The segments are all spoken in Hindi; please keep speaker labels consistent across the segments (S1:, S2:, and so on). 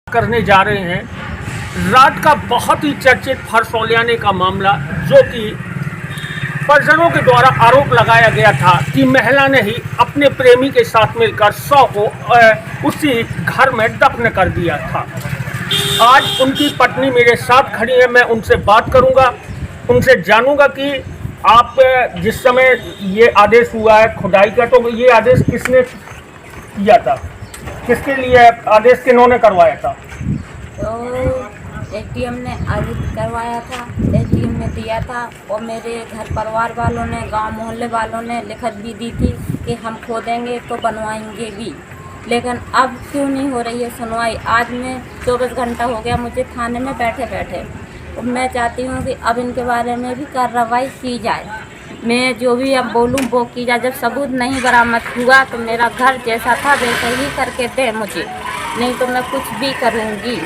S1: करने जा रहे हैं रात का बहुत ही चर्चित फरसौलियाने का मामला, जो कि परिजनों के द्वारा आरोप लगाया गया था कि महिला ने ही अपने प्रेमी के साथ मिलकर शव को उसी घर में दफन कर दिया था। आज उनकी पत्नी मेरे साथ खड़ी है, मैं उनसे बात करूंगा, उनसे जानूंगा कि आप जिस समय ये आदेश हुआ है खुदाई का, तो ये आदेश किसने किया था, किसके लिए आदेश किन्होंने करवाया था?
S2: तो एसडीएम ने आदेश करवाया था, एसडीएम ने दिया था और मेरे घर परिवार वालों ने, गांव मोहल्ले वालों ने लिखत भी दी थी कि हम खोदेंगे तो बनवाएंगे भी। लेकिन अब क्यों नहीं हो रही है सुनवाई? आज में 24 घंटा हो गया मुझे थाने में बैठे बैठे। और मैं चाहती हूँ कि अब इनके बारे में भी कार्रवाई की जाए। मैं जो भी अब बोलूँ वो की जाए। जब सबूत नहीं बरामद हुआ तो मेरा घर जैसा था वैसा ही करके दे मुझे, नहीं तो मैं कुछ भी करूँगी।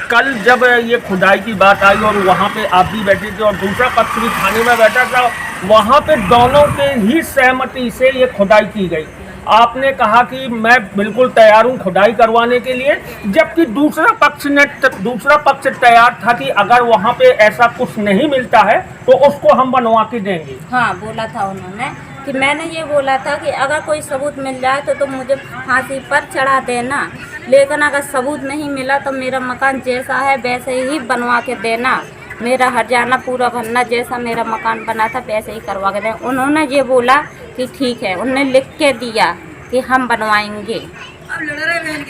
S1: कल जब ये खुदाई की बात आई और वहाँ पे आप भी बैठी थी और दूसरा पक्ष भी थाने में बैठा था, वहाँ पे दोनों के ही सहमति से ये खुदाई की गई। आपने कहा कि मैं बिल्कुल तैयार हूँ खुदाई करवाने के लिए, जबकि दूसरा पक्ष तैयार था कि अगर वहाँ पे ऐसा कुछ नहीं मिलता है तो उसको हम बनवा के देंगे।
S2: हाँ, बोला था उन्होंने कि मैंने ये बोला था कि अगर कोई सबूत मिल जाए तो मुझे फांसी पर चढ़ा देना, लेकिन अगर सबूत नहीं मिला तो मेरा मकान जैसा है वैसे ही बनवा के देना। मेरा हर्जाना पूरा भरना, जैसा मेरा मकान बना था वैसे ही करवा के देना। उन्होंने ये बोला कि ठीक है, उन्होंने लिख के दिया कि हम बनवाएंगे।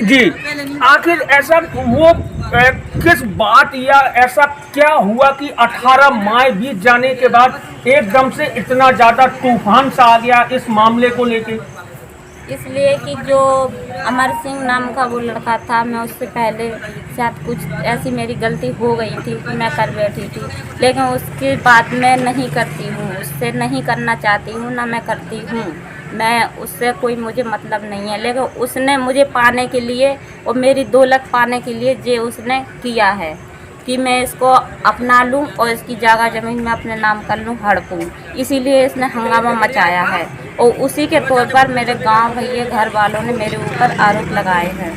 S1: जी, आखिर ऐसा वो किस बात या ऐसा क्या हुआ कि 18 माह बीत जाने के बाद एकदम से इतना ज़्यादा तूफान सा आ गया इस मामले को लेके?
S2: इसलिए कि जो अमर सिंह नाम का वो लड़का था, मैं उससे पहले शायद कुछ ऐसी मेरी गलती हो गई थी कि मैं कर बैठी थी, लेकिन उसके बाद मैं नहीं करती हूँ, उससे नहीं करना चाहती हूँ, ना मैं करती हूँ। मैं उससे कोई मुझे मतलब नहीं है, लेकिन उसने मुझे पाने के लिए और मेरी दौलत पाने के लिए ये उसने किया है कि मैं इसको अपना लूं और इसकी जगह ज़मीन में अपने नाम कर लूं, हड़पूं। इसीलिए इसने हंगामा मचाया है और उसी के तौर पर मेरे गांव भैया घर वालों ने मेरे ऊपर आरोप लगाए हैं।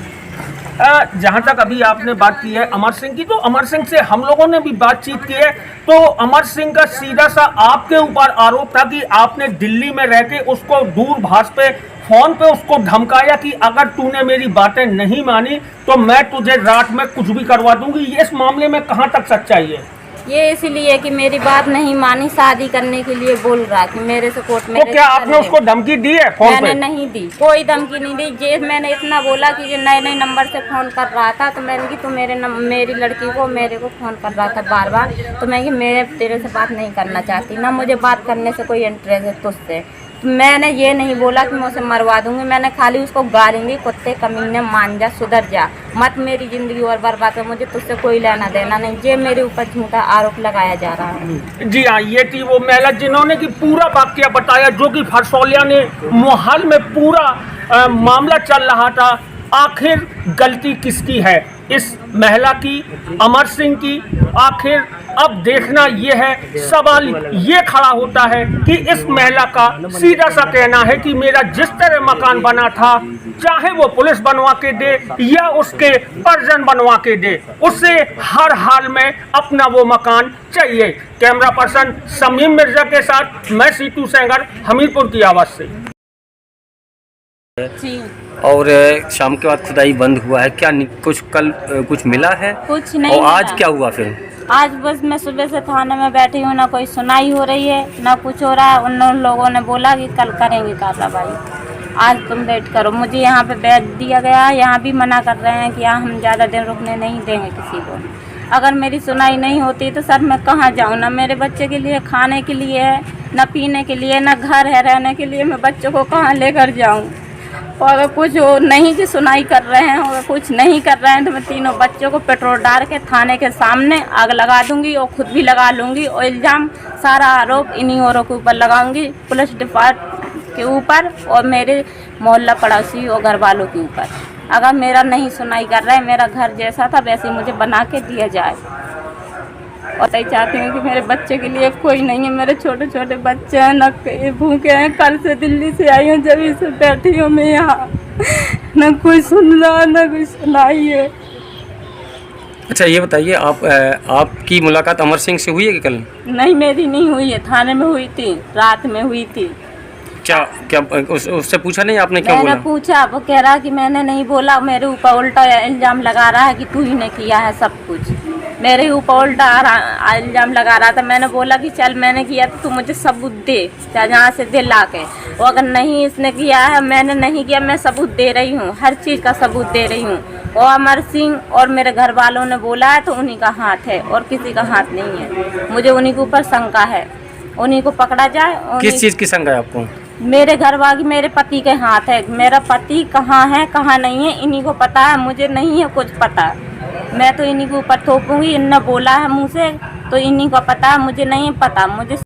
S1: जहाँ तक अभी आपने बात की है अमर सिंह की, तो अमर सिंह से हम लोगों ने भी बातचीत की है, तो अमर सिंह का सीधा सा आपके ऊपर आरोप था कि आपने दिल्ली में रह के उसको दूरभाष पे फोन पे उसको धमकाया कि अगर तूने मेरी बातें नहीं मानी तो मैं तुझे रात में कुछ भी करवा दूंगी। इस मामले में कहाँ तक सच्चाई है?
S2: ये इसलिए कि मेरी बात नहीं मानी, शादी करने के लिए बोल रहा कि मेरे से कोर्ट में।
S1: तो क्या आपने उसको धमकी दी है फोन पे?
S2: मैंने नहीं दी, कोई धमकी नहीं दी। जे मैंने इतना बोला कि ये नए नए नंबर से फ़ोन कर रहा था, तो मैंने कि तो मेरी लड़की को मेरे को फ़ोन कर रहा था बार बार, तो मैं कि मैं तेरे से बात नहीं करना चाहती, ना मुझे बात करने से कोई इंटरेस्ट है तुझसे। तो मैंने ये नहीं बोला कि मैं उसे मरवा दूंगी, मैंने खाली उसको गाली, कुत्ते कमीने, मान जा, सुधर जा, मत मेरी ज़िंदगी और बर्बाद कर, मुझे तुझसे कोई लेना देना नहीं। ये मेरे ऊपर झूठा आरोप लगाया जा रहा है।
S1: जी हाँ, ये थी वो महिला जिन्होंने कि पूरा वाकया बताया, जो कि फरसौलियाने मोहल्ले में पूरा मामला चल रहा था। आखिर गलती किसकी है? इस महिला की, अमर सिंह की? आखिर अब देखना ये है, सवाल ये खड़ा होता है कि इस महिला का सीधा सा कहना है कि मेरा जिस तरह मकान बना था, चाहे वो पुलिस बनवा के दे या उसके परिजन बनवा के दे, उसे हर हाल में अपना वो मकान चाहिए। कैमरा पर्सन समीम मिर्जा के साथ मैं सीतू सेंगर, हमीरपुर की आवाज़ से।
S3: और शाम के बाद खुदाई बंद हुआ है, क्या कुछ कल कुछ मिला है?
S2: कुछ नहीं।
S3: और आज क्या हुआ फिर?
S2: आज बस मैं सुबह से थाने में बैठी हूँ, ना कोई सुनाई हो रही है, ना कुछ हो रहा है। उन लोगों ने बोला कि कल करेंगे कार्रवाई, आज तुम वेट करो। मुझे यहाँ पे बैठ दिया गया है, यहाँ भी मना कर रहे हैं कि यहाँ हम ज़्यादा दिन रुकने नहीं देंगे किसी को। अगर मेरी सुनाई नहीं होती तो सर मैं कहाँ जाऊँ? ना मेरे बच्चे के लिए खाने के लिए है, ना पीने के लिए, ना घर है रहने के लिए। मैं बच्चों को कहाँ लेकर जाऊँ? और अगर कुछ हो नहीं की सुनाई कर रहे हैं, अगर कुछ नहीं कर रहे हैं तो मैं तीनों बच्चों को पेट्रोल डाल के थाने के सामने आग लगा दूंगी और खुद भी लगा लूँगी और इल्ज़ाम सारा आरोप इन्हीं औरों के ऊपर लगाऊंगी, पुलिस डिपार्टमेंट के ऊपर और मेरे मोहल्ला पड़ोसी और घर वालों के ऊपर। अगर मेरा नहीं सुनाई कर रहा है, मेरा घर जैसा था वैसे मुझे बना के दिया जाए। और मैं चाहती हूँ कि मेरे बच्चे के लिए कोई नहीं है, मेरे छोटे छोटे बच्चे हैं, न भूखे हैं। कल से दिल्ली से आई हूँ, जब से बैठी हूँ मैं यहाँ। ना कोई सुन रहा ना कोई सुनाई है।
S3: अच्छा ये बताइए, आपकी मुलाकात अमर सिंह से हुई है कि कल?
S2: नहीं, मेरी नहीं हुई है, थाने में हुई थी, रात में हुई थी।
S3: क्या क्या उससे पूछा नहीं आपने, क्यों
S2: मैंने
S3: बोला?
S2: पूछा, वो कह रहा कि मैंने नहीं बोला, मेरे ऊपर उल्टा इल्जाम लगा रहा है कि तू ही ने किया है सब कुछ। मेरे ऊपर उल्टा इल्जाम लगा रहा था। मैंने बोला कि चल मैंने किया तो तू मुझे सबूत दे, जहाँ से दे ला के। वो अगर नहीं इसने किया है, मैंने नहीं किया, मैं सबूत दे रही हूँ, हर चीज़ का सबूत दे रही हूँ। और अमर सिंह और मेरे घर वालों ने बोला है तो उन्हीं का हाथ है और किसी का हाथ नहीं है। मुझे उन्हीं के ऊपर शंका है, उन्हीं को पकड़ा जाए।
S3: किस चीज़ की शंका है आपको?
S2: मेरे घर वाली, मेरे पति के हाथ है। मेरा पति कहाँ है कहाँ नहीं है इन्हीं को पता है, मुझे नहीं है कुछ पता। मैं तो इन्हीं के ऊपर थोपूंगी, इन्होंने बोला है मुँह से तो इन्हीं को पता है, मुझे नहीं पता। मुझे